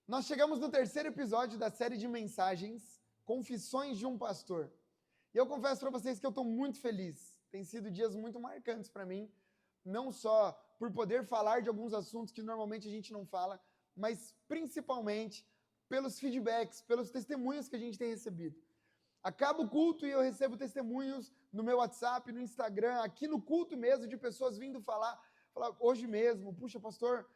Nós chegamos no terceiro episódio da série de mensagens Confissões de um Pastor. E eu confesso para vocês que eu estou muito feliz. Tem sido dias muito marcantes para mim, não só por poder falar de alguns assuntos que normalmente a gente não fala, mas principalmente pelos feedbacks, pelos testemunhos que a gente tem recebido. Acaba o culto e eu recebo testemunhos no meu WhatsApp, no Instagram, aqui no culto mesmo, de pessoas vindo falar hoje mesmo, puxa, pastor,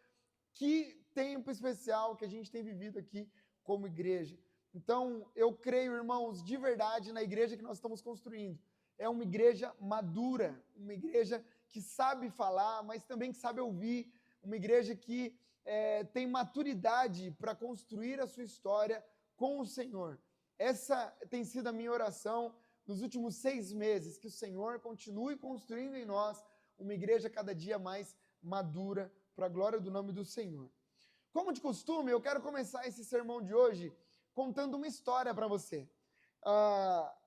que tempo especial que a gente tem vivido aqui como igreja. Então, eu creio, irmãos, de verdade na igreja que nós estamos construindo. É uma igreja madura, uma igreja que sabe falar, mas também que sabe ouvir, uma igreja que tem maturidade para construir a sua história com o Senhor. Essa tem sido a minha oração nos últimos 6 meses, que o Senhor continue construindo em nós uma igreja cada dia mais madura, para a glória do nome do Senhor. Como de costume, eu quero começar esse sermão de hoje contando uma história para você.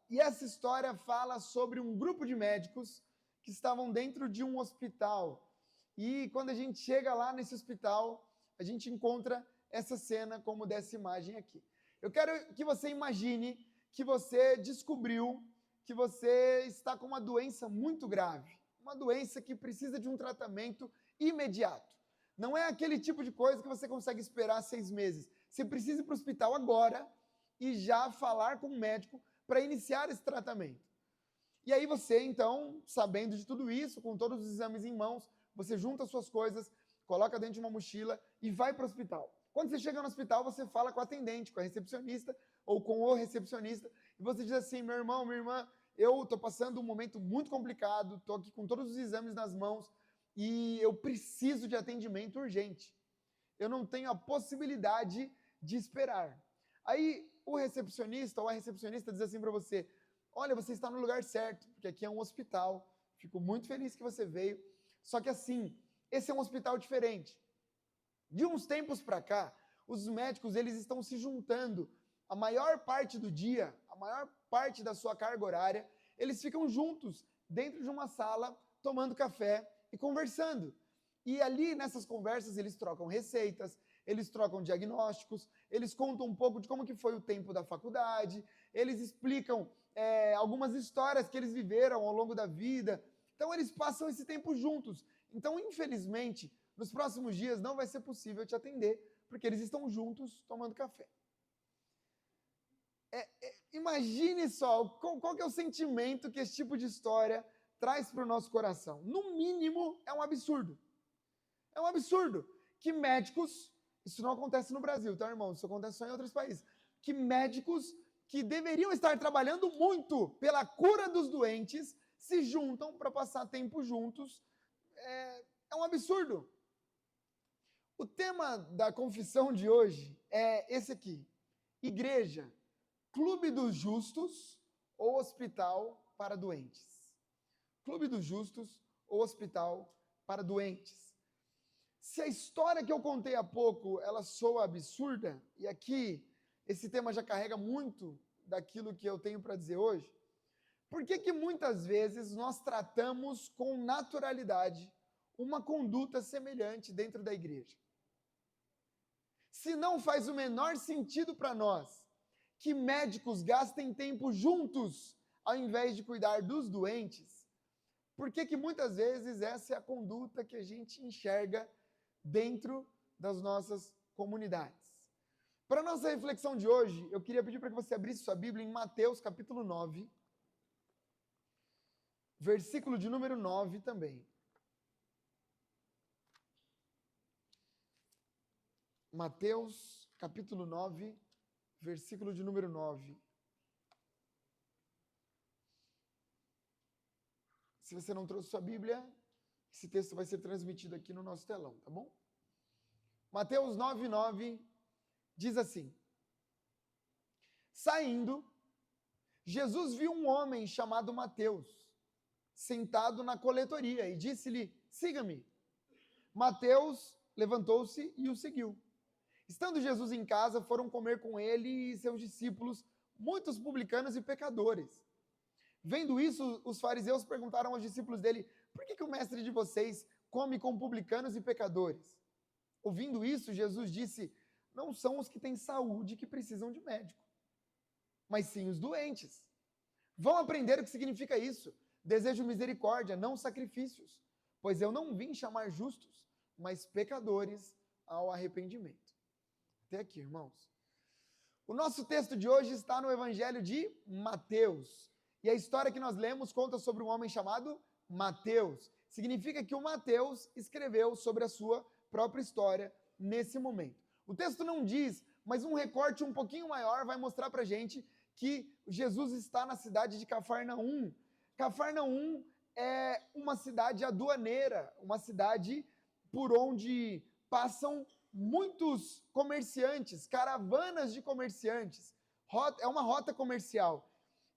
E essa história fala sobre um grupo de médicos que estavam dentro de um hospital. E quando a gente chega lá nesse hospital, a gente encontra essa cena como dessa imagem aqui. Eu quero que você imagine que você descobriu que você está com uma doença muito grave, uma doença que precisa de um tratamento imediato. Não é aquele tipo de coisa que você consegue esperar 6 meses. Você precisa ir para o hospital agora e já falar com o médico para iniciar esse tratamento. E aí você, então, sabendo de tudo isso, com todos os exames em mãos, você junta as suas coisas, coloca dentro de uma mochila e vai para o hospital. Quando você chega no hospital, você fala com a atendente, com a recepcionista ou com o recepcionista, e você diz assim, meu irmão, minha irmã, eu estou passando um momento muito complicado, estou aqui com todos os exames nas mãos, e eu preciso de atendimento urgente. Eu não tenho a possibilidade de esperar. Aí o recepcionista ou a recepcionista diz assim para você, olha, você está no lugar certo, porque aqui é um hospital, fico muito feliz que você veio, só que assim, esse é um hospital diferente. De uns tempos para cá, os médicos eles estão se juntando, a maior parte do dia, a maior parte da sua carga horária, eles ficam juntos dentro de uma sala, tomando café e conversando. E ali nessas conversas eles trocam receitas, eles trocam diagnósticos, eles contam um pouco de como que foi o tempo da faculdade, eles explicam algumas histórias que eles viveram ao longo da vida. Então eles passam esse tempo juntos. Então, infelizmente, nos próximos dias não vai ser possível te atender, porque eles estão juntos tomando café. Imagine só, qual que é o sentimento que esse tipo de história traz para o nosso coração. No mínimo, é um absurdo. É um absurdo que médicos, isso não acontece no Brasil, tá, irmão? Isso acontece só em outros países. Que médicos que deveriam estar trabalhando muito pela cura dos doentes se juntam para passar tempo juntos. É um absurdo. O tema da confissão de hoje é esse aqui. Igreja, clube dos justos ou hospital para doentes? Clube dos justos ou hospital para doentes. Se a história que eu contei há pouco, ela soa absurda, e aqui esse tema já carrega muito daquilo que eu tenho para dizer hoje, por que muitas vezes nós tratamos com naturalidade uma conduta semelhante dentro da igreja? Se não faz o menor sentido para nós que médicos gastem tempo juntos ao invés de cuidar dos doentes, por que muitas vezes essa é a conduta que a gente enxerga dentro das nossas comunidades? Para a nossa reflexão de hoje, eu queria pedir para que você abrisse sua Bíblia em Mateus capítulo 9, versículo de número 9 também. Mateus capítulo 9, versículo de número 9. Se você não trouxe sua Bíblia, esse texto vai ser transmitido aqui no nosso telão, tá bom? Mateus 9:9 diz assim: Saindo, Jesus viu um homem chamado Mateus, sentado na coletoria, e disse-lhe, siga-me. Mateus levantou-se e o seguiu. Estando Jesus em casa, foram comer com ele e seus discípulos muitos publicanos e pecadores. Vendo isso, os fariseus perguntaram aos discípulos dele, por que o mestre de vocês come com publicanos e pecadores? Ouvindo isso, Jesus disse, não são os que têm saúde que precisam de médico, mas sim os doentes. Vão aprender o que significa isso. Desejo misericórdia, não sacrifícios, pois eu não vim chamar justos, mas pecadores ao arrependimento. Até aqui, irmãos. O nosso texto de hoje está no Evangelho de Mateus. E a história que nós lemos conta sobre um homem chamado Mateus. Significa que o Mateus escreveu sobre a sua própria história nesse momento. O texto não diz, mas um recorte um pouquinho maior vai mostrar pra gente que Jesus está na cidade de Cafarnaum. Cafarnaum é uma cidade aduaneira, uma cidade por onde passam muitos comerciantes, caravanas de comerciantes. É uma rota comercial.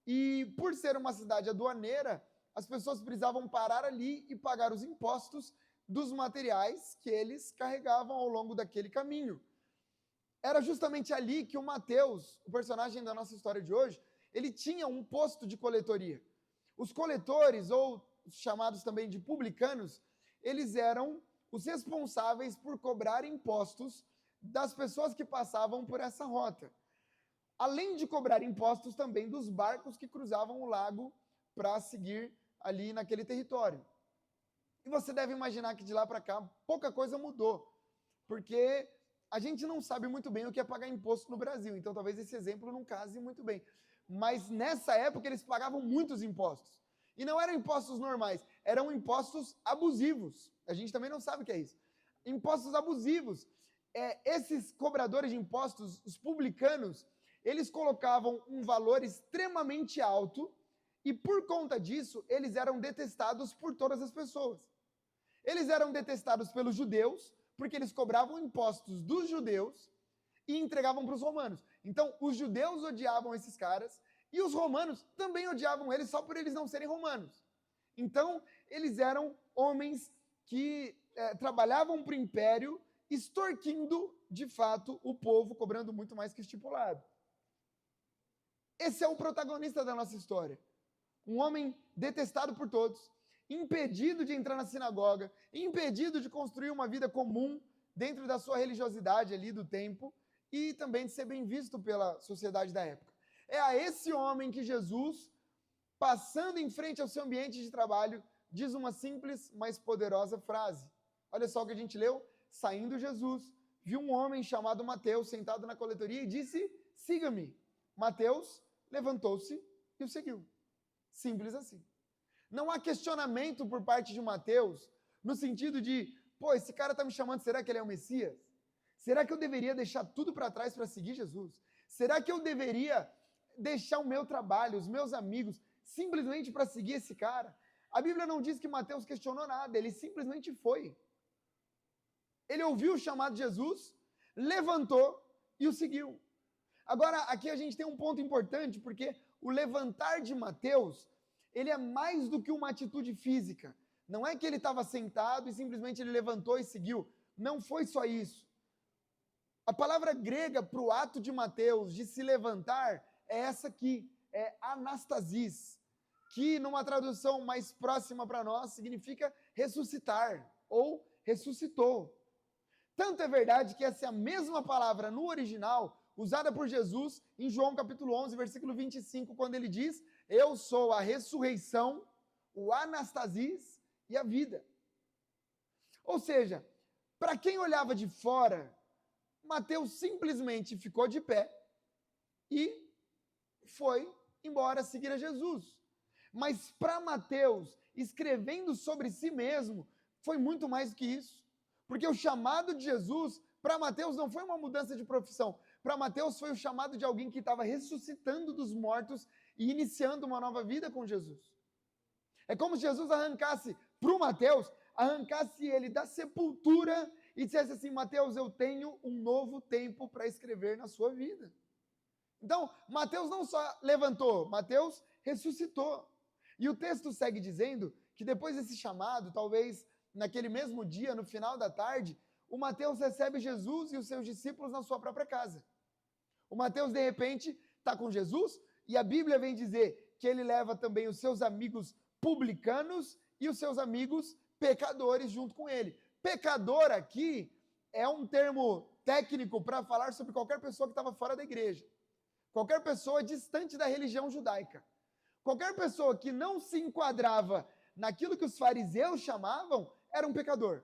E por ser uma cidade aduaneira, as pessoas precisavam parar ali e pagar os impostos dos materiais que eles carregavam ao longo daquele caminho. Era justamente ali que o Mateus, o personagem da nossa história de hoje, ele tinha um posto de coletoria. Os coletores, ou chamados também de publicanos, eles eram os responsáveis por cobrar impostos das pessoas que passavam por essa rota. Além de cobrar impostos também dos barcos que cruzavam o lago para seguir ali naquele território. E você deve imaginar que de lá para cá pouca coisa mudou, porque a gente não sabe muito bem o que é pagar imposto no Brasil, então talvez esse exemplo não case muito bem. Mas nessa época eles pagavam muitos impostos. E não eram impostos normais, eram impostos abusivos. A gente também não sabe o que é isso. Impostos abusivos. Esses cobradores de impostos, os publicanos, eles colocavam um valor extremamente alto e por conta disso eles eram detestados por todas as pessoas. Eles eram detestados pelos judeus, porque eles cobravam impostos dos judeus e entregavam para os romanos. Então, os judeus odiavam esses caras e os romanos também odiavam eles só por eles não serem romanos. Então, eles eram homens que trabalhavam para o império, extorquindo, de fato, o povo, cobrando muito mais que estipulado. Esse é o protagonista da nossa história. Um homem detestado por todos, impedido de entrar na sinagoga, impedido de construir uma vida comum dentro da sua religiosidade ali do tempo e também de ser bem visto pela sociedade da época. É a esse homem que Jesus, passando em frente ao seu ambiente de trabalho, diz uma simples, mas poderosa frase. Olha só o que a gente leu. Saindo Jesus, viu um homem chamado Mateus sentado na coletoria e disse, siga-me. Mateus levantou-se e o seguiu. Simples assim. Não há questionamento por parte de Mateus no sentido de, esse cara está me chamando, será que ele é o Messias? Será que eu deveria deixar tudo para trás para seguir Jesus? Será que eu deveria deixar o meu trabalho, os meus amigos, simplesmente para seguir esse cara? A Bíblia não diz que Mateus questionou nada, ele simplesmente foi. Ele ouviu o chamado de Jesus, levantou e o seguiu. Agora, aqui a gente tem um ponto importante, porque o levantar de Mateus, ele é mais do que uma atitude física. Não é que ele estava sentado e simplesmente ele levantou e seguiu. Não foi só isso. A palavra grega para o ato de Mateus de se levantar é essa aqui, é anastasis, que numa tradução mais próxima para nós significa ressuscitar ou ressuscitou. Tanto é verdade que essa é a mesma palavra no original usada por Jesus em João capítulo 11, versículo 25, quando ele diz, eu sou a ressurreição, o anastasis e a vida. Ou seja, para quem olhava de fora, Mateus simplesmente ficou de pé e foi embora seguir a Jesus. Mas para Mateus, escrevendo sobre si mesmo, foi muito mais do que isso. Porque o chamado de Jesus, para Mateus, não foi uma mudança de profissão. Para Mateus foi o chamado de alguém que estava ressuscitando dos mortos e iniciando uma nova vida com Jesus. É como se Jesus arrancasse para o Mateus, arrancasse ele da sepultura e dissesse assim, Mateus, eu tenho um novo tempo para escrever na sua vida. Então, Mateus não só levantou, Mateus ressuscitou. E o texto segue dizendo que depois desse chamado, talvez naquele mesmo dia, no final da tarde, o Mateus recebe Jesus e os seus discípulos na sua própria casa. O Mateus, de repente, está com Jesus e a Bíblia vem dizer que ele leva também os seus amigos publicanos e os seus amigos pecadores junto com ele. Pecador aqui é um termo técnico para falar sobre qualquer pessoa que estava fora da igreja. Qualquer pessoa distante da religião judaica. Qualquer pessoa que não se enquadrava naquilo que os fariseus chamavam, era um pecador.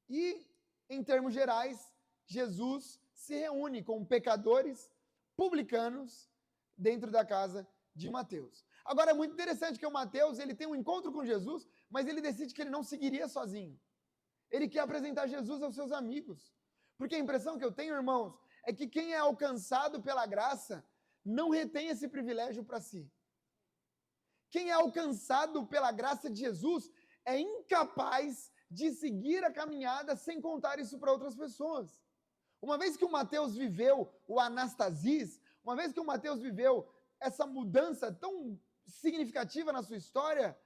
E, em termos gerais, Jesus se reúne com pecadores, publicanos, dentro da casa de Mateus. Agora, é muito interessante que o Mateus, ele tem um encontro com Jesus, mas ele decide que ele não seguiria sozinho. Ele quer apresentar Jesus aos seus amigos. Porque a impressão que eu tenho, irmãos, é que quem é alcançado pela graça não retém esse privilégio para si. Quem é alcançado pela graça de Jesus é incapaz de seguir a caminhada sem contar isso para outras pessoas. Uma vez que o Mateus viveu o anastasis, uma vez que o Mateus viveu essa mudança tão significativa na sua história,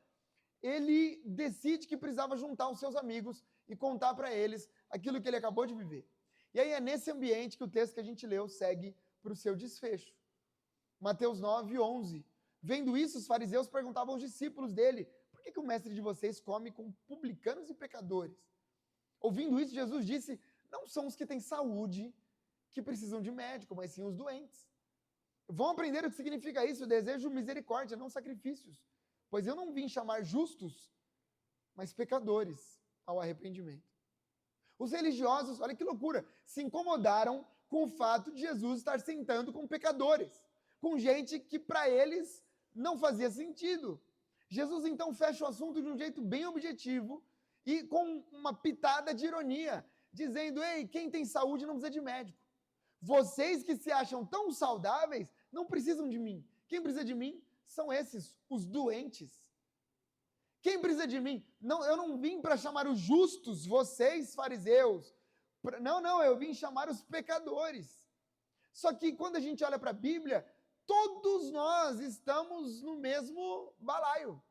ele decide que precisava juntar os seus amigos e contar para eles aquilo que ele acabou de viver. E aí é nesse ambiente que o texto que a gente leu segue para o seu desfecho. Mateus 9, 11. Vendo isso, os fariseus perguntavam aos discípulos dele, por que o mestre de vocês come com publicanos e pecadores? Ouvindo isso, Jesus disse, não são os que têm saúde que precisam de médico, mas sim os doentes. Vão aprender o que significa isso, desejo misericórdia, não sacrifícios. Pois eu não vim chamar justos, mas pecadores ao arrependimento. Os religiosos, olha que loucura, se incomodaram com o fato de Jesus estar sentando com pecadores, com gente que para eles não fazia sentido. Jesus então fecha o assunto de um jeito bem objetivo e com uma pitada de ironia, dizendo, ei, quem tem saúde não precisa de médico. Vocês que se acham tão saudáveis não precisam de mim. Quem precisa de mim são esses, os doentes. Quem precisa de mim? Não, eu não vim para chamar os justos, vocês fariseus. Não, eu vim chamar os pecadores. Só que quando a gente olha para a Bíblia, todos nós estamos no mesmo balaio.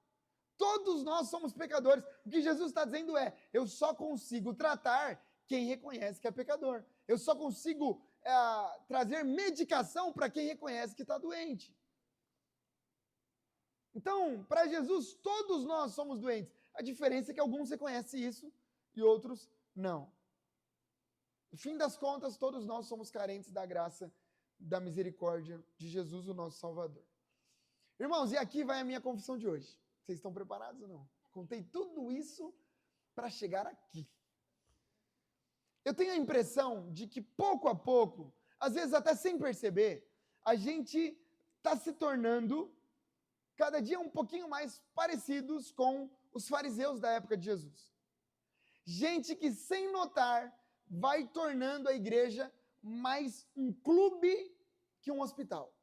Todos nós somos pecadores. O que Jesus está dizendo é, eu só consigo tratar quem reconhece que é pecador. Eu só consigo trazer medicação para quem reconhece que está doente. Então, para Jesus, todos nós somos doentes. A diferença é que alguns reconhecem isso e outros não. No fim das contas, todos nós somos carentes da graça, da misericórdia de Jesus, o nosso Salvador. Irmãos, e aqui vai a minha confissão de hoje. Vocês estão preparados ou não? Contei tudo isso para chegar aqui. Eu tenho a impressão de que pouco a pouco, às vezes até sem perceber, a gente está se tornando cada dia um pouquinho mais parecidos com os fariseus da época de Jesus. Gente que, sem notar, vai tornando a igreja mais um clube que um hospital.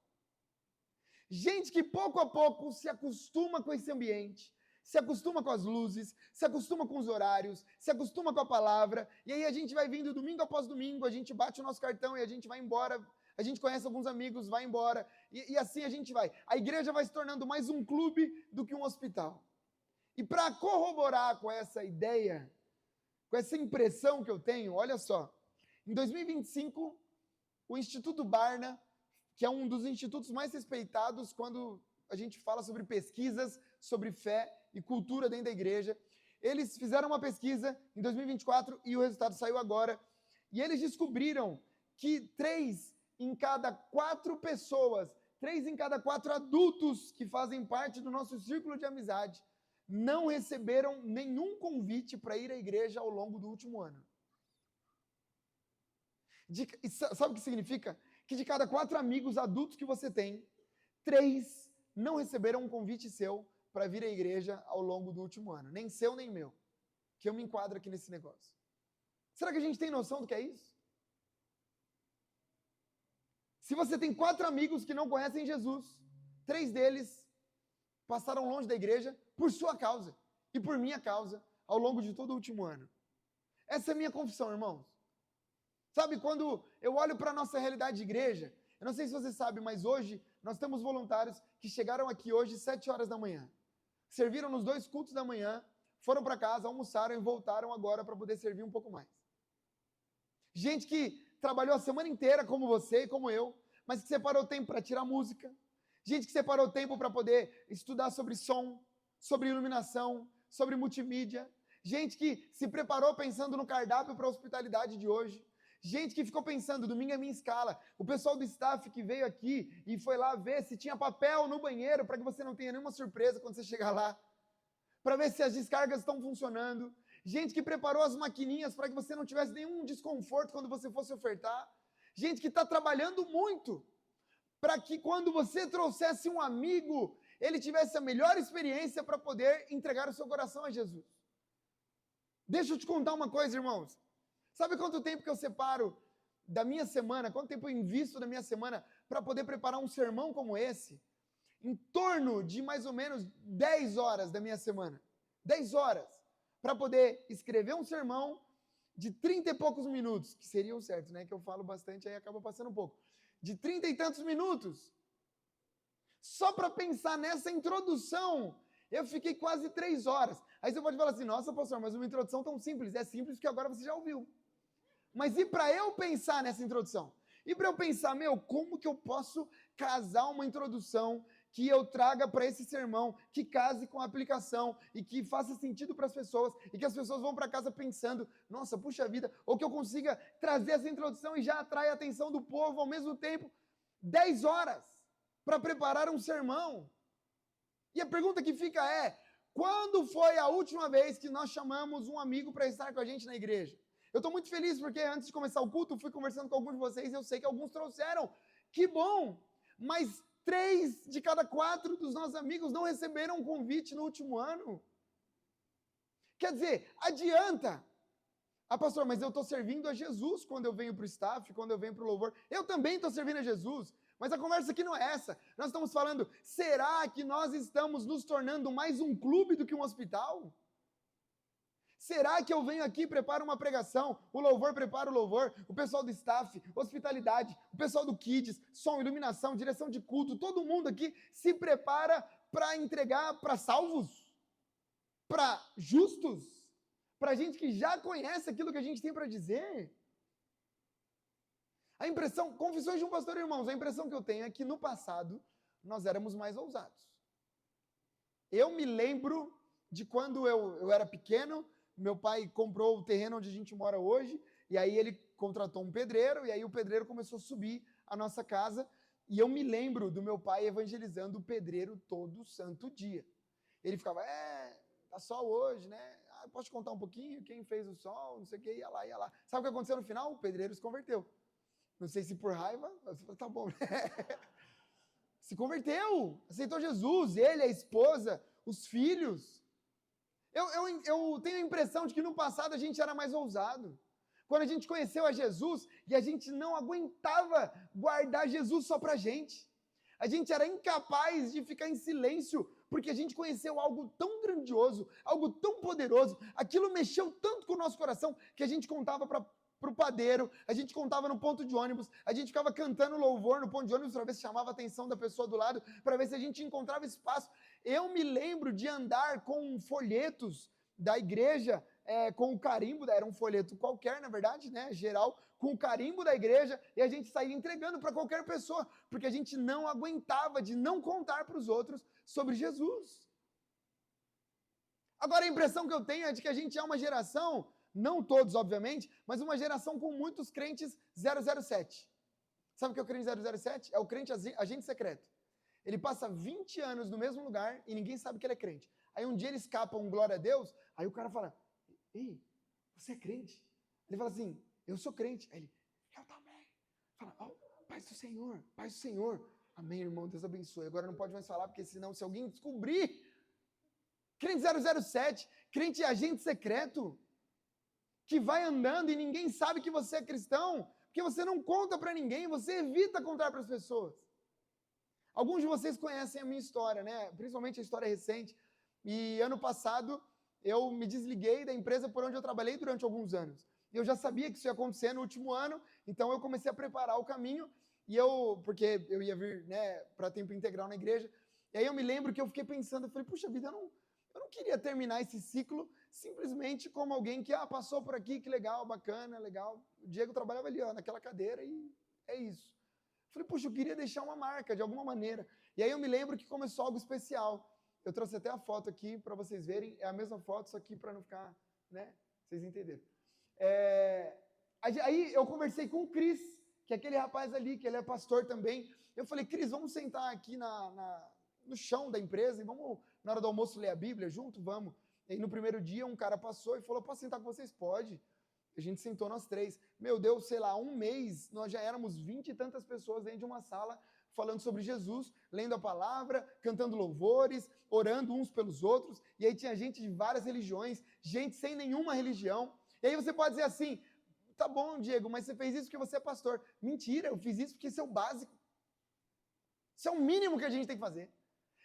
Gente que pouco a pouco se acostuma com esse ambiente, se acostuma com as luzes, se acostuma com os horários, se acostuma com a palavra, e aí a gente vai vindo domingo após domingo, a gente bate o nosso cartão e a gente vai embora, a gente conhece alguns amigos, vai embora, e assim a gente vai. A igreja vai se tornando mais um clube do que um hospital. E para corroborar com essa ideia, com essa impressão que eu tenho, olha só, em 2025, o Instituto Barna, que é um dos institutos mais respeitados quando a gente fala sobre pesquisas, sobre fé e cultura dentro da igreja, eles fizeram uma pesquisa em 2024 e o resultado saiu agora, e eles descobriram que 3 em cada 4 pessoas, 3 em cada 4 adultos que fazem parte do nosso círculo de amizade, não receberam nenhum convite para ir à igreja ao longo do último ano. Sabe o que significa? Que de cada 4 amigos adultos que você tem, 3 não receberam um convite seu para vir à igreja ao longo do último ano. Nem seu, nem meu. Que eu me enquadro aqui nesse negócio. Será que a gente tem noção do que é isso? Se você tem 4 amigos que não conhecem Jesus, 3 deles passaram longe da igreja por sua causa e por minha causa ao longo de todo o último ano. Essa é a minha confissão, irmãos. Sabe, quando eu olho para a nossa realidade de igreja, eu não sei se você sabe, mas hoje nós temos voluntários que chegaram aqui hoje 7 horas da manhã. Serviram nos 2 cultos da manhã, foram para casa, almoçaram e voltaram agora para poder servir um pouco mais. Gente que trabalhou a semana inteira como você e como eu, mas que separou tempo para tirar música. Gente que separou tempo para poder estudar sobre som, sobre iluminação, sobre multimídia. gente que se preparou pensando no cardápio para a hospitalidade de hoje, gente que ficou pensando, domingo é minha escala, o pessoal do staff que veio aqui e foi lá ver se tinha papel no banheiro para que você não tenha nenhuma surpresa quando você chegar lá, para ver se as descargas estão funcionando, gente que preparou as maquininhas para que você não tivesse nenhum desconforto quando você fosse ofertar, gente que está trabalhando muito para que quando você trouxesse um amigo, ele tivesse a melhor experiência para poder entregar o seu coração a Jesus. Deixa eu te contar uma coisa, irmãos. Sabe quanto tempo que eu separo da minha semana, quanto tempo eu invisto da minha semana para poder preparar um sermão como esse? Em torno de mais ou menos 10 horas da minha semana. 10 horas. Para poder escrever um sermão de 30 e poucos minutos, que seria o certo, né? Que eu falo bastante, aí acaba passando um pouco. De 30 e tantos minutos. Só para pensar nessa introdução, eu fiquei quase 3 horas. Aí você pode falar assim, nossa, pastor, mas uma introdução tão simples. É simples porque agora você já ouviu. Mas e para eu pensar nessa introdução? E para eu pensar, como que eu posso casar uma introdução que eu traga para esse sermão, que case com a aplicação e que faça sentido para as pessoas e que as pessoas vão para casa pensando, nossa, puxa vida, ou que eu consiga trazer essa introdução e já atrai a atenção do povo ao mesmo tempo. 10 horas para preparar um sermão. E a pergunta que fica é, quando foi a última vez que nós chamamos um amigo para estar com a gente na igreja? Eu estou muito feliz porque antes de começar o culto, eu fui conversando com alguns de vocês e eu sei que alguns trouxeram. Que bom! Mas 3 de cada 4 dos nossos amigos não receberam um convite no último ano. Quer dizer, adianta. Ah, pastor, mas eu estou servindo a Jesus quando eu venho para o staff, quando eu venho para o louvor. Eu também estou servindo a Jesus. Mas a conversa aqui não é essa. Nós estamos falando, será que nós estamos nos tornando mais um clube do que um hospital? Será que eu venho aqui, preparo uma pregação, o louvor prepara o louvor, o pessoal do staff, hospitalidade, o pessoal do Kids, som, iluminação, direção de culto, todo mundo aqui se prepara para entregar para salvos, para justos, para gente que já conhece aquilo que a gente tem para dizer? A impressão, confissões de um pastor, irmãos, a impressão que eu tenho é que no passado nós éramos mais ousados. Eu me lembro de quando eu era pequeno, meu pai comprou o terreno onde a gente mora hoje, e aí ele contratou um pedreiro, e aí o pedreiro começou a subir a nossa casa, e eu me lembro do meu pai evangelizando o pedreiro todo santo dia. Ele ficava, tá sol hoje, né? Ah, posso te contar um pouquinho? Quem fez o sol? Não sei o que, ia lá, ia lá. Sabe o que aconteceu no final? O pedreiro se converteu. Não sei se por raiva, mas tá bom. Se converteu, aceitou Jesus, ele, a esposa, os filhos. Eu tenho a impressão de que no passado a gente era mais ousado. Quando a gente conheceu a Jesus e a gente não aguentava guardar Jesus só pra gente. A gente era incapaz de ficar em silêncio porque a gente conheceu algo tão grandioso, algo tão poderoso. Aquilo mexeu tanto com o nosso coração que a gente contava para o padeiro, a gente contava no ponto de ônibus, a gente ficava cantando louvor no ponto de ônibus para ver se chamava a atenção da pessoa do lado, para ver se a gente encontrava espaço. Eu me lembro de andar com folhetos da igreja, com o carimbo, era um folheto qualquer, na verdade, né, geral, com o carimbo da igreja, e a gente saía entregando para qualquer pessoa, porque a gente não aguentava de não contar para os outros sobre Jesus. Agora, a impressão que eu tenho é de que a gente é uma geração, não todos, obviamente, mas uma geração com muitos crentes 007. Sabe o que é o crente 007? É o crente agente secreto. Ele passa 20 anos no mesmo lugar e ninguém sabe que ele é crente. Aí um dia ele escapa um glória a Deus, aí o cara fala, ei, você é crente? Ele fala assim, eu sou crente. Aí ele, eu também. Fala, paz do Senhor, paz do Senhor. Amém, irmão, Deus abençoe. Agora não pode mais falar, porque senão se alguém descobrir, crente 007, crente agente secreto, que vai andando e ninguém sabe que você é cristão, porque você não conta para ninguém, você evita contar para as pessoas. Alguns de vocês conhecem a minha história, né? Principalmente a história recente. E ano passado eu me desliguei da empresa por onde eu trabalhei durante alguns anos. E eu já sabia que isso ia acontecer no último ano, então eu comecei a preparar o caminho, porque eu ia vir, né, para tempo integral na igreja. E aí eu me lembro que eu fiquei pensando, eu falei, puxa vida, eu não queria terminar esse ciclo simplesmente como alguém que passou por aqui, que legal, bacana, legal. O Diego trabalhava ali, naquela cadeira e é isso. Falei, puxa, eu queria deixar uma marca de alguma maneira. E aí eu me lembro que começou algo especial. Eu trouxe até a foto aqui para vocês verem. É a mesma foto, só que para não ficar né? Vocês entenderam. Aí eu conversei com o Cris, que é aquele rapaz ali, que ele é pastor também. Eu falei, Cris, vamos sentar aqui no chão da empresa e vamos, na hora do almoço, ler a Bíblia junto? Vamos. E aí, no primeiro dia, um cara passou e falou, posso sentar com vocês? Pode. A gente sentou nós três. Meu Deus, sei lá, um mês, nós já éramos 20 e tantas pessoas dentro de uma sala falando sobre Jesus, lendo a palavra, cantando louvores, orando uns pelos outros. E aí tinha gente de várias religiões, gente sem nenhuma religião. E aí você pode dizer assim, tá bom, Diego, mas você fez isso porque você é pastor. Mentira, eu fiz isso porque isso é o básico. Isso é o mínimo que a gente tem que fazer.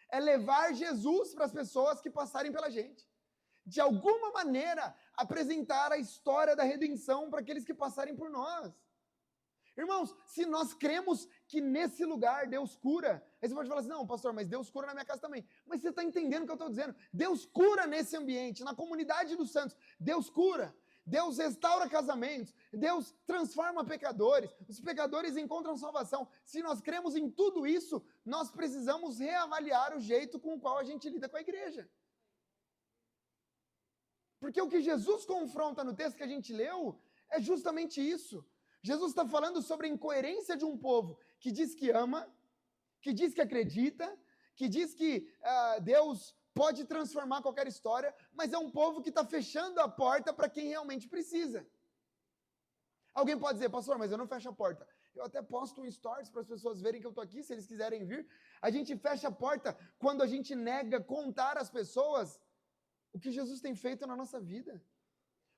É levar Jesus para as pessoas que passarem pela gente. De alguma maneira, apresentar a história da redenção para aqueles que passarem por nós. Irmãos, se nós cremos que nesse lugar Deus cura, aí você pode falar assim, não, pastor, mas Deus cura na minha casa também. Mas você está entendendo o que eu estou dizendo? Deus cura nesse ambiente, na comunidade dos santos. Deus cura. Deus restaura casamentos. Deus transforma pecadores. Os pecadores encontram salvação. Se nós cremos em tudo isso, nós precisamos reavaliar o jeito com o qual a gente lida com a igreja. Porque o que Jesus confronta no texto que a gente leu é justamente isso. Jesus está falando sobre a incoerência de um povo que diz que ama, que diz que acredita, que diz que Deus pode transformar qualquer história, mas é um povo que está fechando a porta para quem realmente precisa. Alguém pode dizer, pastor, mas eu não fecho a porta. Eu até posto um stories para as pessoas verem que eu estou aqui, se eles quiserem vir. A gente fecha a porta quando a gente nega contar às pessoas o que Jesus tem feito na nossa vida.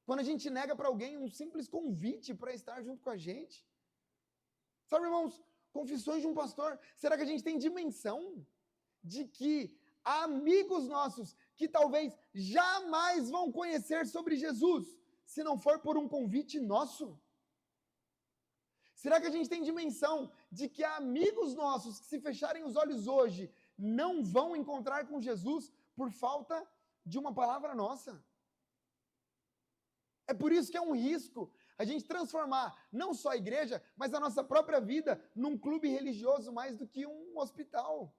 Quando a gente nega para alguém um simples convite para estar junto com a gente. Sabe, irmãos, confissões de um pastor. Será que a gente tem dimensão de que há amigos nossos que talvez jamais vão conhecer sobre Jesus se não for por um convite nosso? Será que a gente tem dimensão de que há amigos nossos que, se fecharem os olhos hoje, não vão encontrar com Jesus por falta de uma palavra nossa? É por isso que é um risco a gente transformar não só a igreja, mas a nossa própria vida num clube religioso mais do que um hospital.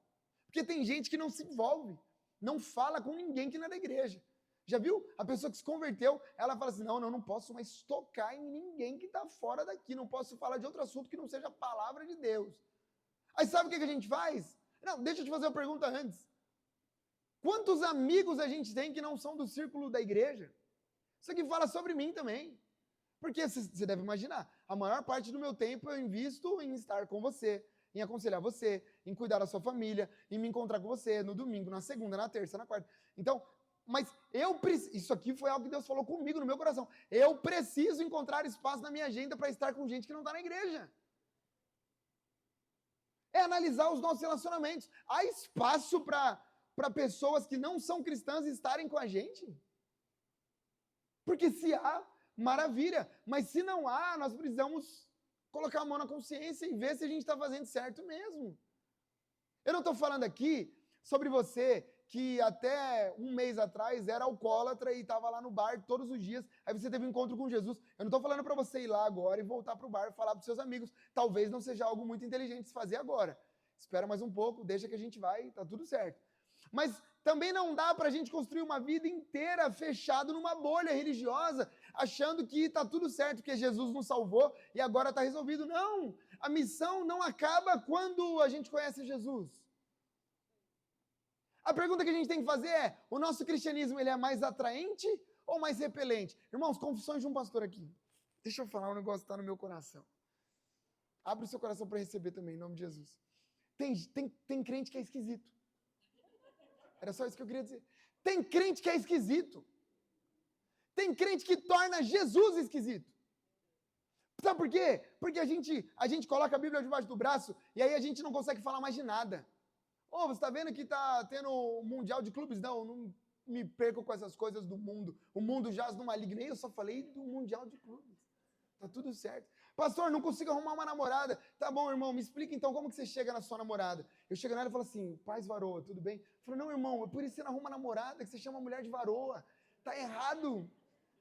Porque tem gente que não se envolve, não fala com ninguém que não é da igreja. Já viu? A pessoa que se converteu, ela fala assim, não posso mais tocar em ninguém que está fora daqui, não posso falar de outro assunto que não seja a palavra de Deus. Aí sabe o que a gente faz? Não, deixa eu te fazer uma pergunta antes. Quantos amigos a gente tem que não são do círculo da igreja? Isso aqui fala sobre mim também. Porque você deve imaginar, a maior parte do meu tempo eu invisto em estar com você, em aconselhar você, em cuidar da sua família, em me encontrar com você no domingo, na segunda, na terça, na quarta. Então, mas isso aqui foi algo que Deus falou comigo no meu coração. Eu preciso encontrar espaço na minha agenda para estar com gente que não está na igreja. É analisar os nossos relacionamentos. Há espaço para pessoas que não são cristãs estarem com a gente? Porque se há, maravilha. Mas se não há, nós precisamos colocar a mão na consciência e ver se a gente está fazendo certo mesmo. Eu não estou falando aqui sobre você que até um mês atrás era alcoólatra e estava lá no bar todos os dias, aí você teve um encontro com Jesus. Eu não estou falando para você ir lá agora e voltar para o bar e falar para os seus amigos. Talvez não seja algo muito inteligente de se fazer agora. Espera mais um pouco, deixa que a gente vai, tá tudo certo. Mas também não dá para a gente construir uma vida inteira fechado numa bolha religiosa, achando que está tudo certo, que Jesus nos salvou e agora está resolvido. Não! A missão não acaba quando a gente conhece Jesus. A pergunta que a gente tem que fazer é, o nosso cristianismo ele é mais atraente ou mais repelente? Irmãos, confissões de um pastor aqui. Deixa eu falar um negócio que está no meu coração. Abre o seu coração para receber também, em nome de Jesus. Tem crente que é esquisito. Era só isso que eu queria dizer. Tem crente que é esquisito. Tem crente que torna Jesus esquisito. Sabe por quê? Porque a gente coloca a Bíblia debaixo do braço e aí a gente não consegue falar mais de nada. Você está vendo que está tendo o Mundial de Clubes? Não me perco com essas coisas do mundo. O mundo jaz no maligno. Eu só falei do Mundial de Clubes. Tá tudo certo. Pastor, não consigo arrumar uma namorada. Tá bom, irmão, me explica então como que você chega na sua namorada. Eu chego nela e falo assim, paz varoa, tudo bem? Eu falo, não, irmão, é por isso que você não arruma namorada, que você chama a mulher de varoa. Tá errado.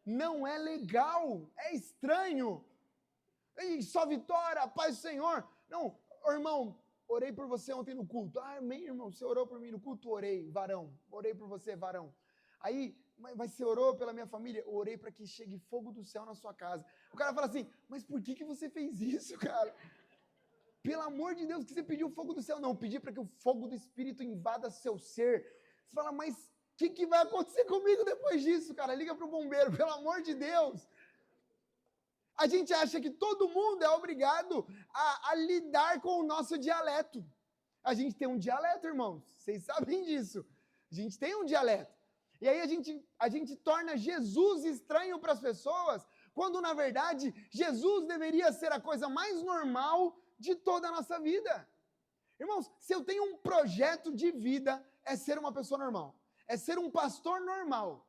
Não é legal. É estranho. E só vitória, paz do Senhor. Não, irmão, orei por você ontem no culto. Amém, irmão, você orou por mim no culto? Orei, varão. Orei por você, varão. Aí, mas você orou pela minha família? Eu orei para que chegue fogo do céu na sua casa. O cara fala assim, mas por que você fez isso, cara? Pelo amor de Deus, que você pediu fogo do céu? Não, eu pedi para que o fogo do Espírito invada seu ser. Você fala, mas o que vai acontecer comigo depois disso, cara? Liga para o bombeiro, pelo amor de Deus. A gente acha que todo mundo é obrigado a lidar com o nosso dialeto. A gente tem um dialeto, irmãos. Vocês sabem disso. A gente tem um dialeto. E aí a gente torna Jesus estranho para as pessoas, quando na verdade Jesus deveria ser a coisa mais normal de toda a nossa vida. Irmãos, se eu tenho um projeto de vida, é ser uma pessoa normal. É ser um pastor normal.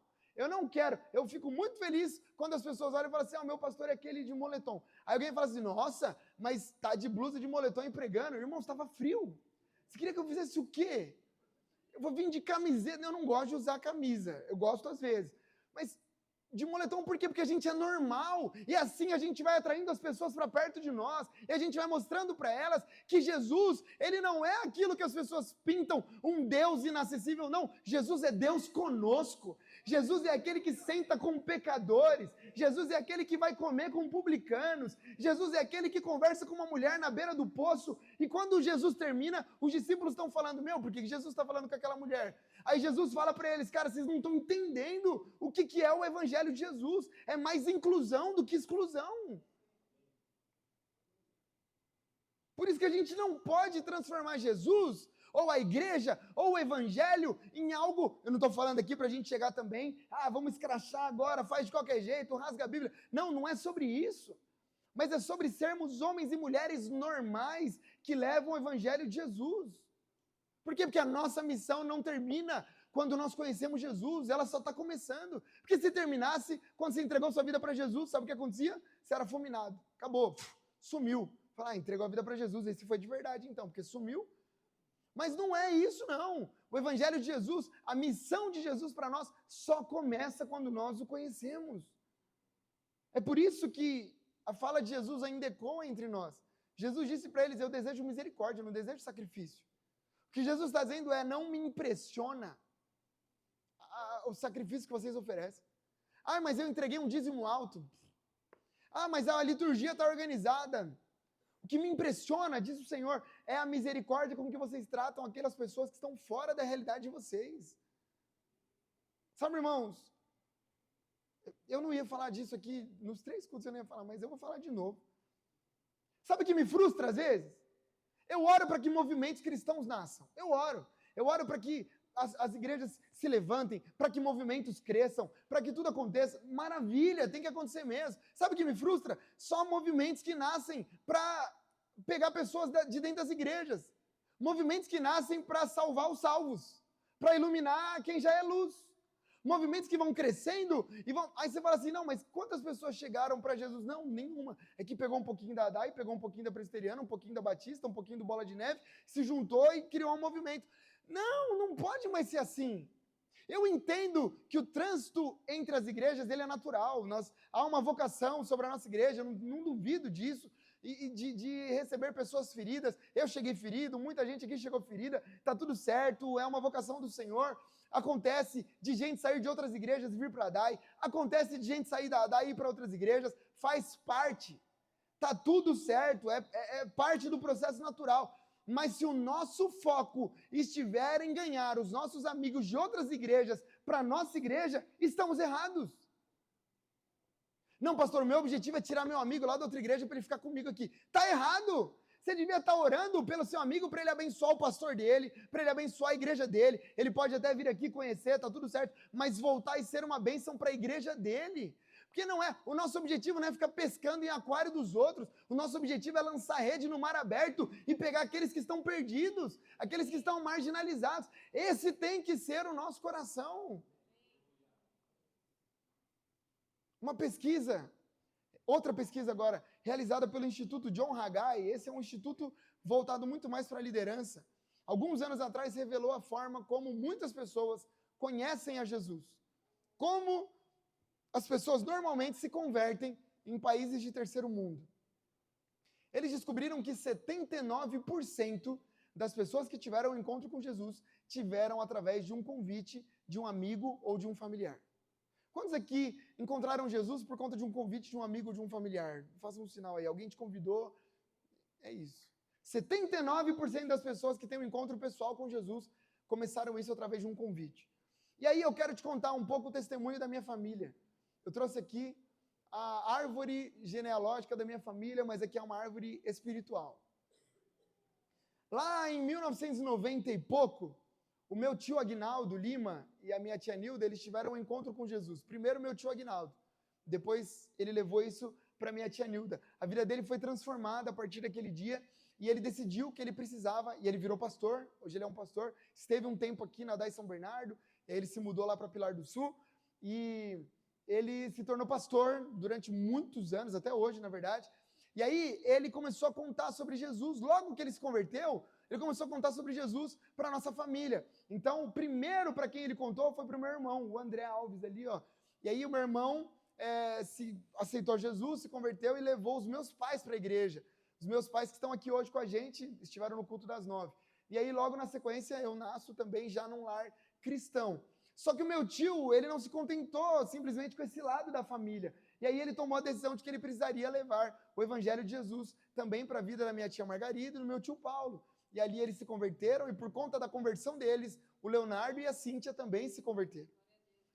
Eu fico muito feliz quando as pessoas olham e falam assim, meu pastor é aquele de moletom. Aí alguém fala assim, nossa, mas tá de blusa de moletom e pregando. Irmãos, estava frio. Você queria que eu fizesse o quê? Eu vou vir de camiseta. Eu não gosto de usar camisa. Eu gosto às vezes. Mas de moletom por quê? Porque a gente é normal. E assim a gente vai atraindo as pessoas para perto de nós. E a gente vai mostrando para elas que Jesus, ele não é aquilo que as pessoas pintam, um Deus inacessível. Não, Jesus é Deus conosco. Jesus é aquele que senta com pecadores. Jesus é aquele que vai comer com publicanos. Jesus é aquele que conversa com uma mulher na beira do poço. E quando Jesus termina, os discípulos estão falando, por que Jesus está falando com aquela mulher? Aí Jesus fala para eles, cara, vocês não estão entendendo o que é o evangelho de Jesus. É mais inclusão do que exclusão. Por isso que a gente não pode transformar Jesus, ou a igreja, ou o evangelho em algo, eu não estou falando aqui para a gente chegar também, vamos escrachar agora, faz de qualquer jeito, rasga a Bíblia. Não é sobre isso. Mas é sobre sermos homens e mulheres normais que levam o evangelho de Jesus. Por quê? Porque a nossa missão não termina quando nós conhecemos Jesus, ela só está começando. Porque se terminasse, quando você entregou sua vida para Jesus, sabe o que acontecia? Você era fulminado, acabou, sumiu. Fala, entregou a vida para Jesus, esse foi de verdade então, porque sumiu. Mas não é isso não. O evangelho de Jesus, a missão de Jesus para nós, só começa quando nós o conhecemos. É por isso que a fala de Jesus ainda ecoa entre nós. Jesus disse para eles, eu desejo misericórdia, eu não desejo sacrifício. O que Jesus está dizendo é, não me impressiona o sacrifício que vocês oferecem. Mas eu entreguei um dízimo alto. Mas a liturgia está organizada. O que me impressiona, diz o Senhor, é a misericórdia com que vocês tratam aquelas pessoas que estão fora da realidade de vocês. Sabe, irmãos, eu não ia falar disso aqui, nos 3 cultos eu não ia falar, mas eu vou falar de novo. Sabe o que me frustra às vezes? Eu oro para que movimentos cristãos nasçam. Eu oro para que as igrejas se levantem, para que movimentos cresçam, para que tudo aconteça. Maravilha, tem que acontecer mesmo. Sabe o que me frustra? Só movimentos que nascem para pegar pessoas de dentro das igrejas. Movimentos que nascem para salvar os salvos, para iluminar quem já é luz. Movimentos que vão crescendo e vão... Aí você fala assim, não, mas quantas pessoas chegaram para Jesus? Não, nenhuma. É que pegou um pouquinho da Adai, pegou um pouquinho da Presbiteriana, um pouquinho da Batista, um pouquinho do Bola de Neve, se juntou e criou um movimento. Não pode mais ser assim. Eu entendo que o trânsito entre as igrejas, ele é natural. Há uma vocação sobre a nossa igreja, não duvido disso, e de receber pessoas feridas. Eu cheguei ferido, muita gente aqui chegou ferida, está tudo certo, é uma vocação do Senhor. Acontece de gente sair de outras igrejas e vir para a ADAI, acontece de gente sair da ADAI e ir para outras igrejas, faz parte. Está tudo certo, é parte do processo natural. Mas se o nosso foco estiver em ganhar os nossos amigos de outras igrejas para a nossa igreja, estamos errados. Não, pastor, o meu objetivo é tirar meu amigo lá da outra igreja para ele ficar comigo aqui. Está errado. Você devia estar orando pelo seu amigo para ele abençoar o pastor dele, para ele abençoar a igreja dele. Ele pode até vir aqui conhecer, está tudo certo, mas voltar e ser uma bênção para a igreja dele. Porque o nosso objetivo não é ficar pescando em aquário dos outros, o nosso objetivo é lançar rede no mar aberto e pegar aqueles que estão perdidos, aqueles que estão marginalizados. Esse tem que ser o nosso coração. Outra pesquisa agora, realizada pelo Instituto John Haggai, esse é um instituto voltado muito mais para a liderança. Alguns anos atrás revelou a forma como muitas pessoas conhecem a Jesus. Como as pessoas normalmente se convertem em países de terceiro mundo. Eles descobriram que 79% das pessoas que tiveram um encontro com Jesus tiveram através de um convite de um amigo ou de um familiar. Quantos aqui encontraram Jesus por conta de um convite de um amigo ou de um familiar? Faça um sinal aí. Alguém te convidou? É isso. 79% das pessoas que têm um encontro pessoal com Jesus começaram isso através de um convite. E aí eu quero te contar um pouco o testemunho da minha família. Eu trouxe aqui a árvore genealógica da minha família, mas aqui é uma árvore espiritual. Lá em 1990 e pouco, o meu tio Aguinaldo Lima e a minha tia Nilda, eles tiveram um encontro com Jesus. Primeiro meu tio Aguinaldo, depois ele levou isso para minha tia Nilda. A vida dele foi transformada a partir daquele dia e ele decidiu que ele precisava, e ele virou pastor, hoje ele é um pastor, esteve um tempo aqui na DAI São Bernardo, ele se mudou lá para Pilar do Sul e ele se tornou pastor durante muitos anos, até hoje, na verdade. E aí ele começou a contar sobre Jesus. Logo que ele se converteu, ele começou a contar sobre Jesus para a nossa família. Então, o primeiro para quem ele contou foi para o meu irmão, o André Alves ali, ó. E aí o meu irmão se aceitou Jesus, se converteu e levou os meus pais para a igreja. Os meus pais que estão aqui hoje com a gente estiveram no culto das 9. E aí logo na sequência eu nasço também já num lar cristão. Só que o meu tio, ele não se contentou simplesmente com esse lado da família. E aí ele tomou a decisão de que ele precisaria levar o evangelho de Jesus também para a vida da minha tia Margarida e do meu tio Paulo. E ali eles se converteram e por conta da conversão deles, o Leonardo e a Cíntia também se converteram.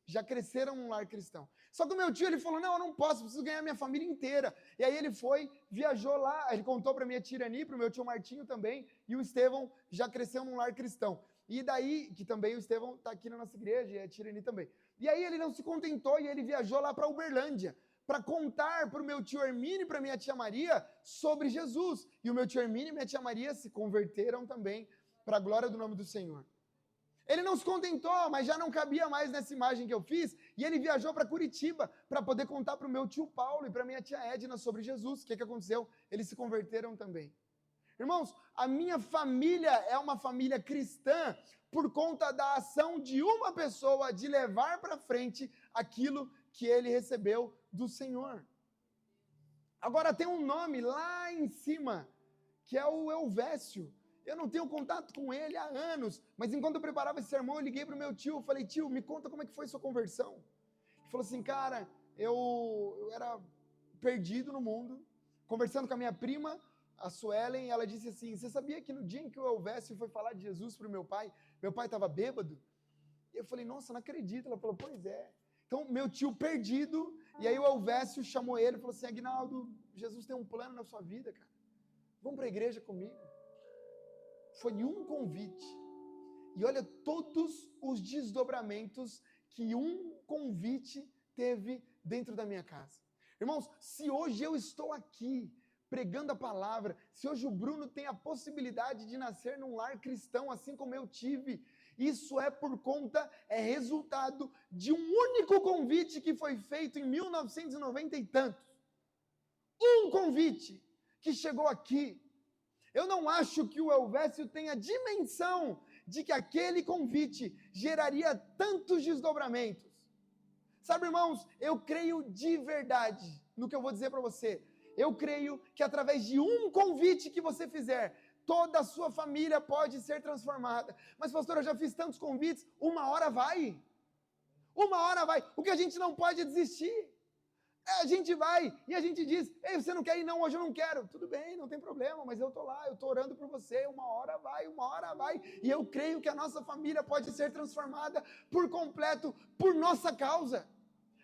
Já cresceram num lar cristão. Só que o meu tio, ele falou, não, eu não posso, preciso ganhar minha família inteira. E aí ele foi, viajou lá, ele contou para minha tia Irani, para o meu tio Martinho também, e o Estevão já cresceu num lar cristão. E daí, que também o Estevão está aqui na nossa igreja, e a tia Irani também. E aí ele não se contentou e ele viajou lá para Uberlândia, para contar para o meu tio Hermínio e para minha tia Maria sobre Jesus. E o meu tio Hermínio e minha tia Maria se converteram também para a glória do nome do Senhor. Ele não se contentou, mas já não cabia mais nessa imagem que eu fiz, e ele viajou para Curitiba para poder contar para o meu tio Paulo e para minha tia Edna sobre Jesus. O que aconteceu? Eles se converteram também. Irmãos, a minha família é uma família cristã por conta da ação de uma pessoa de levar para frente aquilo que ele recebeu do Senhor. Agora tem um nome lá em cima, que é o Elvésio. Eu não tenho contato com ele há anos, mas enquanto eu preparava esse sermão, eu liguei para o meu tio, falei, tio, me conta como é que foi sua conversão. Ele falou assim, cara, eu era perdido no mundo, conversando com a minha prima, a Suelen, ela disse assim, você sabia que no dia em que o Elvésio foi falar de Jesus para o meu pai estava bêbado? E eu falei, nossa, não acredito. Ela falou, pois é. Então, meu tio perdido, e aí o Elvésio chamou ele e falou assim, Aguinaldo, Jesus tem um plano na sua vida, cara. Vamos para a igreja comigo. Foi um convite. E olha todos os desdobramentos que um convite teve dentro da minha casa. Irmãos, se hoje eu estou aqui pregando a palavra, se hoje o Bruno tem a possibilidade de nascer num lar cristão, assim como eu tive, isso é por conta, é resultado de um único convite que foi feito em 1990 e tantos. Um convite que chegou aqui. Eu não acho que o Elvésio tenha dimensão de que aquele convite geraria tantos desdobramentos. Sabe, irmãos, eu creio de verdade no que eu vou dizer para você. Eu creio que através de um convite que você fizer, toda a sua família pode ser transformada. Mas, pastor, eu já fiz tantos convites, uma hora vai. Uma hora vai. O que a gente não pode é desistir. A gente vai e a gente diz, ei, você não quer ir? Não, hoje eu não quero. Tudo bem, não tem problema, mas eu estou lá, eu estou orando por você, uma hora vai. E eu creio que a nossa família pode ser transformada por completo, por nossa causa.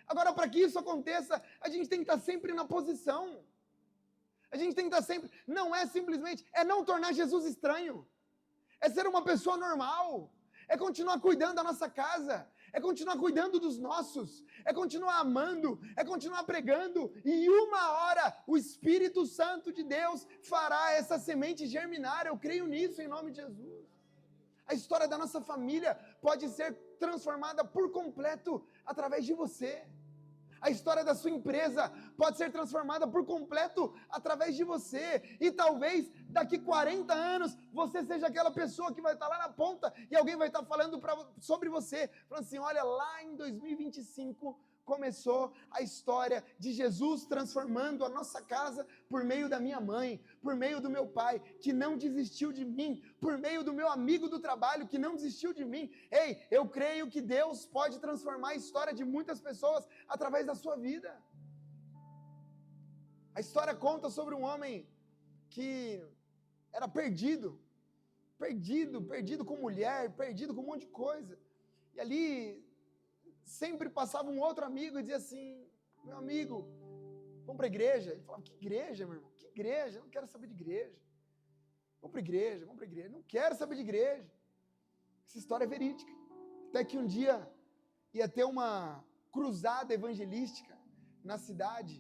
Agora, para que isso aconteça, a gente tem que estar sempre na posição. A gente tem que estar sempre, não é simplesmente, é não tornar Jesus estranho. É ser uma pessoa normal. É continuar cuidando da nossa casa. É continuar cuidando dos nossos, é continuar amando, é continuar pregando, e uma hora o Espírito Santo de Deus fará essa semente germinar, eu creio nisso em nome de Jesus. A história da nossa família pode ser transformada por completo através de você. A história da sua empresa pode ser transformada por completo através de você. E talvez daqui 40 anos você seja aquela pessoa que vai estar lá na ponta e alguém vai estar falando sobre você. Falando assim, olha, lá em 2025, começou a história de Jesus transformando a nossa casa por meio da minha mãe, por meio do meu pai, que não desistiu de mim, por meio do meu amigo do trabalho, que não desistiu de mim. Ei, eu creio que Deus pode transformar a história de muitas pessoas através da sua vida. A história conta sobre um homem que era perdido com mulher, perdido com um monte de coisa. E ali sempre passava um outro amigo e dizia assim: meu amigo, vamos para a igreja. Ele falava: que igreja, meu irmão? Que igreja? Eu não quero saber de igreja. Vamos para a igreja. Não quero saber de igreja. Essa história é verídica. Até que um dia ia ter uma cruzada evangelística na cidade.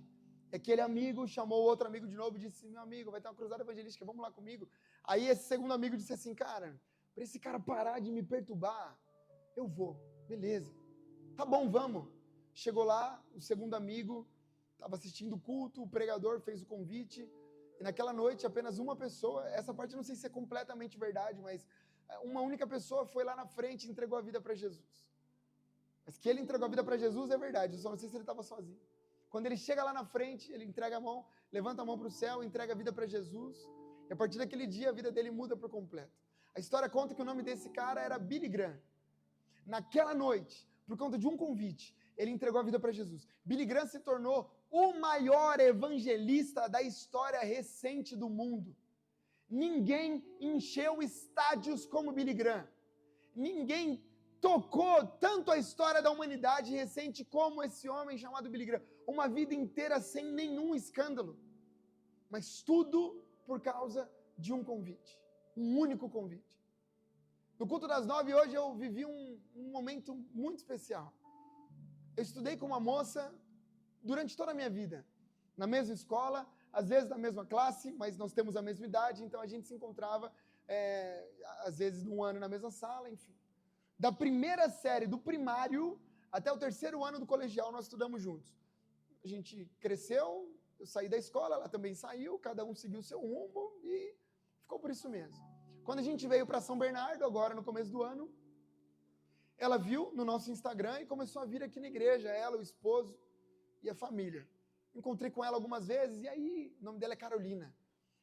E aquele amigo chamou o outro amigo de novo e disse: meu amigo, vai ter uma cruzada evangelística, vamos lá comigo. Aí esse segundo amigo disse assim: cara, para esse cara parar de me perturbar, eu vou. Beleza. Tá bom, vamos. Chegou lá, o segundo amigo estava assistindo o culto, o pregador fez o convite, e naquela noite apenas uma pessoa, essa parte eu não sei se é completamente verdade, mas uma única pessoa foi lá na frente e entregou a vida para Jesus. Mas que ele entregou a vida para Jesus é verdade, eu só não sei se ele estava sozinho. Quando ele chega lá na frente, ele entrega a mão, levanta a mão para o céu, entrega a vida para Jesus, e a partir daquele dia a vida dele muda por completo. A história conta que o nome desse cara era Billy Graham. Naquela noite, por conta de um convite, ele entregou a vida para Jesus. Billy Graham se tornou o maior evangelista da história recente do mundo. Ninguém encheu estádios como Billy Graham. Ninguém tocou tanto a história da humanidade recente como esse homem chamado Billy Graham. Uma vida inteira sem nenhum escândalo. Mas tudo por causa de um convite. Um único convite. No culto das 9 hoje eu vivi um momento muito especial. Eu estudei com uma moça durante toda a minha vida. Na mesma escola, às vezes na mesma classe, mas nós temos a mesma idade, então a gente se encontrava, às vezes num ano na mesma sala, enfim. Da primeira série do primário até o terceiro ano do colegial, nós estudamos juntos. A gente cresceu, eu saí da escola, ela também saiu, cada um seguiu o seu rumo e ficou por isso mesmo. Quando a gente veio para São Bernardo, agora no começo do ano, ela viu no nosso Instagram e começou a vir aqui na igreja, ela, o esposo e a família. Encontrei com ela algumas vezes, e aí, o nome dela é Carolina.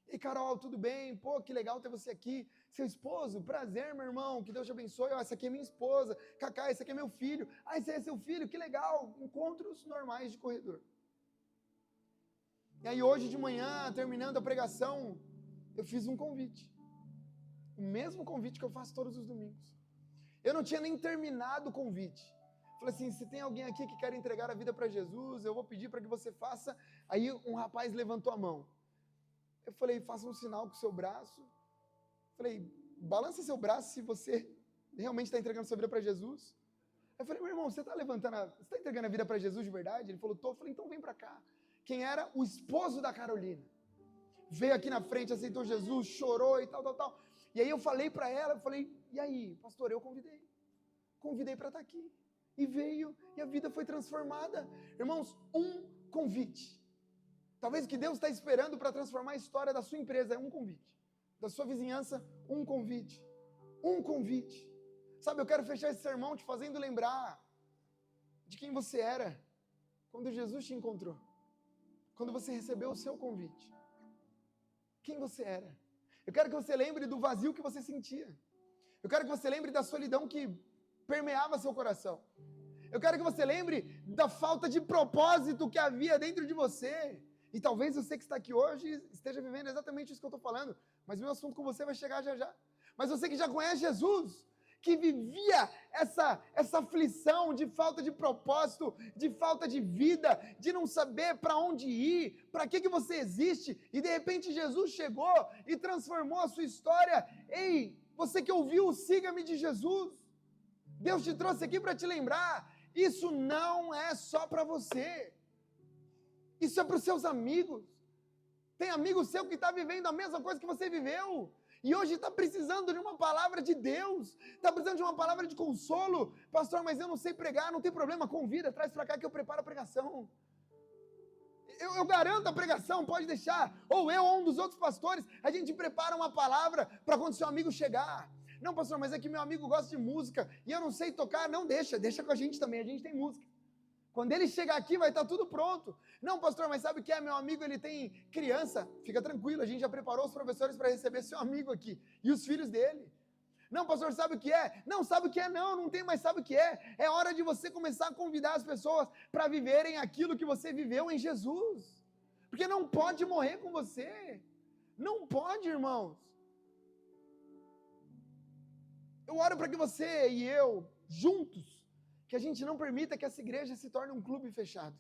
E Carol, tudo bem? Pô, que legal ter você aqui. Seu esposo? Prazer, meu irmão, que Deus te abençoe. Essa aqui é minha esposa. Cacá, esse aqui é meu filho. Ah, esse é seu filho, que legal. Encontros normais de corredor. E aí hoje de manhã, terminando a pregação, eu fiz um convite. O mesmo convite que eu faço todos os domingos. Eu não tinha nem terminado o convite. Falei assim, se tem alguém aqui que quer entregar a vida para Jesus, eu vou pedir para que você faça. Aí um rapaz levantou a mão. Eu falei, faça um sinal com o seu braço. Falei, balança seu braço se você realmente está entregando sua vida para Jesus. Eu falei, meu irmão, você está entregando a vida para Jesus de verdade? Ele falou, tô. Eu falei, então vem para cá. Quem era? O esposo da Carolina. Veio aqui na frente, aceitou Jesus, chorou e tal. E aí eu falei para ela, eu falei, e aí, pastor, eu convidei para estar aqui. E veio, e a vida foi transformada. Irmãos, um convite. Talvez o que Deus está esperando para transformar a história da sua empresa é um convite. Da sua vizinhança, um convite. Um convite. Sabe, eu quero fechar esse sermão te fazendo lembrar de quem você era quando Jesus te encontrou. Quando você recebeu o seu convite. Quem você era. Eu quero que você lembre do vazio que você sentia. Eu quero que você lembre da solidão que permeava seu coração. Eu quero que você lembre da falta de propósito que havia dentro de você. E talvez você que está aqui hoje esteja vivendo exatamente isso que eu estou falando. Mas o meu assunto com você vai chegar já já. Mas você que já conhece Jesus, que vivia essa aflição de falta de propósito, de falta de vida, de não saber para onde ir, para que você existe, e de repente Jesus chegou e transformou a sua história. Ei, você que ouviu, siga-me de Jesus. Deus te trouxe aqui para te lembrar, isso não é só para você. Isso é para os seus amigos. Tem amigo seu que está vivendo a mesma coisa que você viveu. E hoje está precisando de uma palavra de Deus. Está precisando de uma palavra de consolo. Pastor, mas eu não sei pregar, não tem problema. Convida, traz para cá que eu preparo a pregação. Eu garanto a pregação, pode deixar. Ou eu ou um dos outros pastores, a gente prepara uma palavra para quando seu amigo chegar. Não, pastor, mas é que meu amigo gosta de música e eu não sei tocar. Não, deixa com a gente também, a gente tem música. Quando ele chegar aqui, vai estar tudo pronto. Não, pastor, mas sabe o que é? Meu amigo, ele tem criança. Fica tranquilo, a gente já preparou os professores para receber seu amigo aqui. E os filhos dele. Não, pastor, sabe o que é? Não, sabe o que é? Não tem, mas sabe o que é? É hora de você começar a convidar as pessoas para viverem aquilo que você viveu em Jesus. Porque não pode morrer com você. Não pode, irmãos. Eu oro para que você e eu, juntos, que a gente não permita que essa igreja se torne um clube fechado.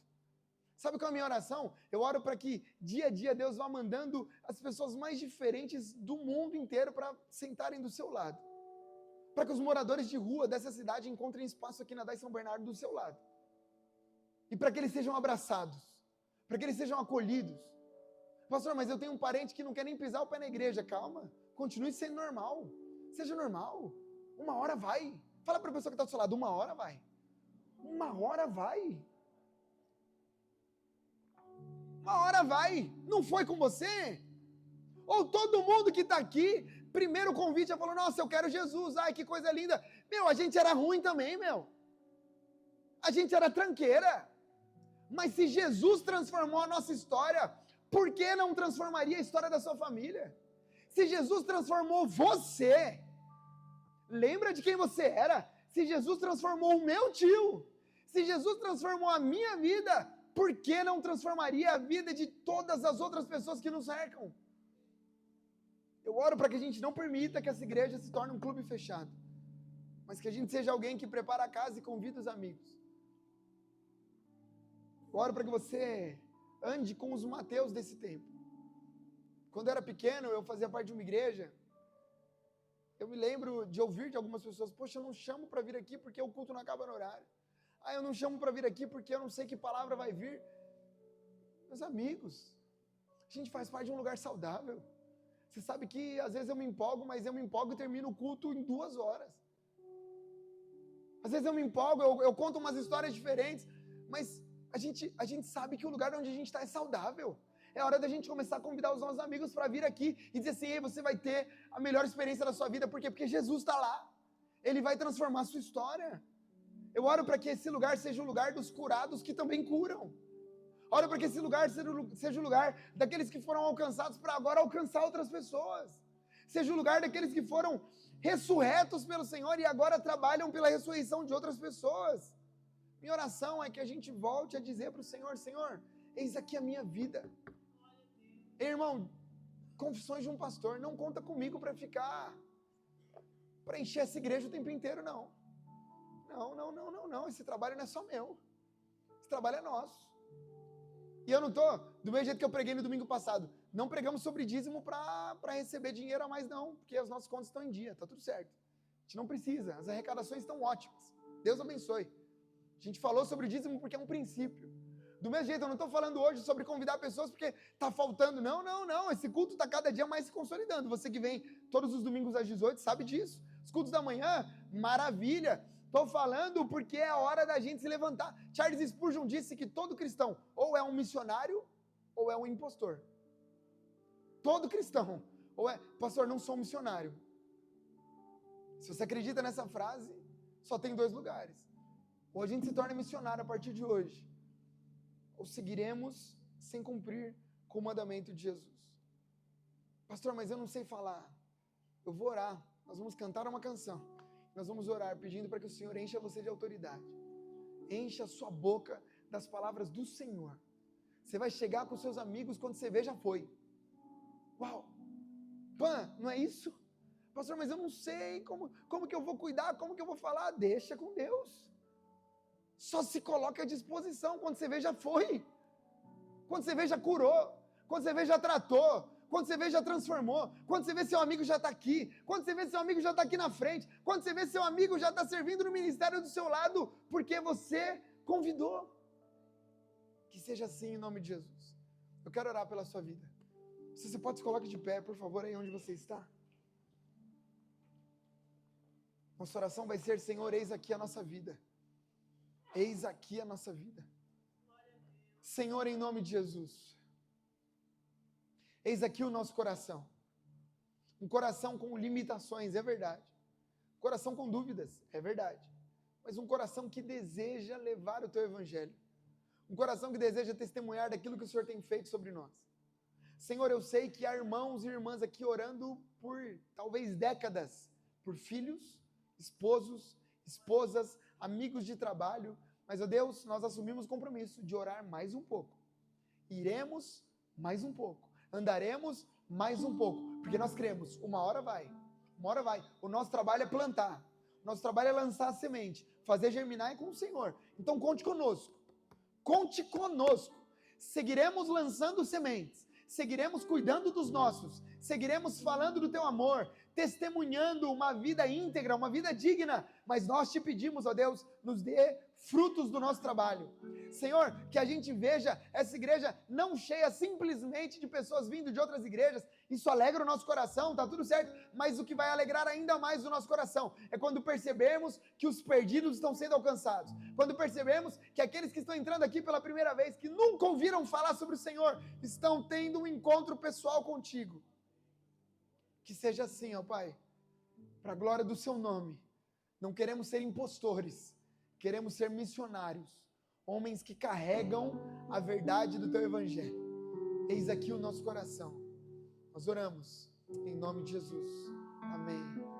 Sabe qual é a minha oração? Eu oro para que dia a dia Deus vá mandando as pessoas mais diferentes do mundo inteiro para sentarem do seu lado. Para que os moradores de rua dessa cidade encontrem espaço aqui na DAI São Bernardo do seu lado. E para que eles sejam abraçados. Para que eles sejam acolhidos. Pastor, mas eu tenho um parente que não quer nem pisar o pé na igreja. Calma, continue sendo normal. Seja normal. Uma hora vai. Fala para a pessoa que está do seu lado, uma hora vai. Uma hora vai. Uma hora vai. Não foi com você? Ou todo mundo que está aqui, primeiro convite, já falou, nossa, eu quero Jesus. Ai, que coisa linda. Meu, a gente era ruim também, meu. A gente era tranqueira. Mas se Jesus transformou a nossa história, por que não transformaria a história da sua família? Se Jesus transformou você, lembra de quem você era? Se Jesus transformou o meu tio, se Jesus transformou a minha vida, por que não transformaria a vida de todas as outras pessoas que nos cercam? Eu oro para que a gente não permita que essa igreja se torne um clube fechado, mas que a gente seja alguém que prepara a casa e convida os amigos. Eu oro para que você ande com os Mateus desse tempo. Quando eu era pequeno, eu fazia parte de uma igreja. Eu me lembro de ouvir de algumas pessoas, poxa, eu não chamo para vir aqui porque o culto não acaba no horário. Ah, eu não chamo para vir aqui porque eu não sei que palavra vai vir. Meus amigos, a gente faz parte de um lugar saudável. Você sabe que às vezes eu me empolgo, mas eu me empolgo e termino o culto em 2 horas. Às vezes eu me empolgo, eu conto umas histórias diferentes, mas a gente sabe que o lugar onde a gente está é saudável. É hora da gente começar a convidar os nossos amigos para vir aqui e dizer assim, ei, você vai ter a melhor experiência da sua vida. Por quê? Porque Jesus está lá. Ele vai transformar a sua história. Eu oro para que esse lugar seja o lugar dos curados que também curam. Oro para que esse lugar seja o lugar daqueles que foram alcançados para agora alcançar outras pessoas. Seja o lugar daqueles que foram ressurretos pelo Senhor e agora trabalham pela ressurreição de outras pessoas. Minha oração é que a gente volte a dizer para o Senhor, Senhor, eis aqui a minha vida. Ei, irmão, confissões de um pastor, não conta comigo para encher essa igreja o tempo inteiro, não. Não, esse trabalho não é só meu. Esse trabalho é nosso. E eu não estou, do mesmo jeito que eu preguei no domingo passado, não pregamos sobre dízimo para receber dinheiro a mais não, porque as nossas contas estão em dia, está tudo certo. A gente não precisa, as arrecadações estão ótimas. Deus abençoe. A gente falou sobre dízimo porque é um princípio. Do mesmo jeito, eu não estou falando hoje sobre convidar pessoas porque está faltando. Não. Esse culto está cada dia mais se consolidando. Você que vem todos os domingos às 18 sabe disso. Os cultos da manhã, maravilha. Estou falando porque é a hora da gente se levantar. Charles Spurgeon disse que todo cristão ou é um missionário ou é um impostor. Todo cristão. Ou é, pastor, não sou um missionário. Se você acredita nessa frase, só tem 2 lugares. Ou a gente se torna missionário a partir de hoje, ou seguiremos sem cumprir com o mandamento de Jesus. Pastor, mas eu não sei falar. Eu vou orar. Nós vamos cantar uma canção. Nós vamos orar pedindo para que o Senhor encha você de autoridade. Encha a sua boca das palavras do Senhor. Você vai chegar com seus amigos quando você vê, já foi. Uau! Pã, não é isso? Pastor, mas eu não sei como que eu vou cuidar, como que eu vou falar. Deixa com Deus. Só se coloca à disposição. Quando você vê, já foi. Quando você vê, já curou. Quando você vê, já tratou. Quando você vê, já transformou. Quando você vê, seu amigo já está aqui. Quando você vê, seu amigo já está aqui na frente. Quando você vê, seu amigo já está servindo no ministério do seu lado, porque você convidou. Que seja assim em nome de Jesus. Eu quero orar pela sua vida. Se você pode, se coloque de pé, por favor, aí onde você está. Nossa oração vai ser, Senhor, eis aqui a nossa vida. Eis aqui a nossa vida. Senhor, em nome de Jesus. Eis aqui o nosso coração. Um coração com limitações, é verdade. Coração com dúvidas, é verdade. Mas um coração que deseja levar o teu evangelho. um coração que deseja testemunhar daquilo que o Senhor tem feito sobre nós. Senhor, eu sei que há irmãos e irmãs aqui orando por talvez décadas, por filhos, esposos, esposas, amigos de trabalho, mas, ó Deus, nós assumimos o compromisso de orar mais um pouco. Iremos mais um pouco, andaremos mais um pouco, porque nós cremos, uma hora vai. O nosso trabalho é plantar, o nosso trabalho é lançar a semente, fazer germinar é com o Senhor. Então conte conosco, seguiremos lançando sementes, seguiremos cuidando dos nossos, seguiremos falando do teu amor, testemunhando uma vida íntegra, uma vida digna, mas nós te pedimos, ó Deus, nos dê frutos do nosso trabalho. Senhor, que a gente veja essa igreja não cheia simplesmente de pessoas vindo de outras igrejas, isso alegra o nosso coração, tá tudo certo, mas o que vai alegrar ainda mais o nosso coração é quando percebermos que os perdidos estão sendo alcançados, quando percebermos que aqueles que estão entrando aqui pela primeira vez, que nunca ouviram falar sobre o Senhor, estão tendo um encontro pessoal contigo. Que seja assim, ó Pai, para a glória do seu nome. Não queremos ser impostores, queremos ser missionários, homens que carregam a verdade do teu evangelho. Eis aqui o nosso coração. Nós oramos em nome de Jesus. Amém.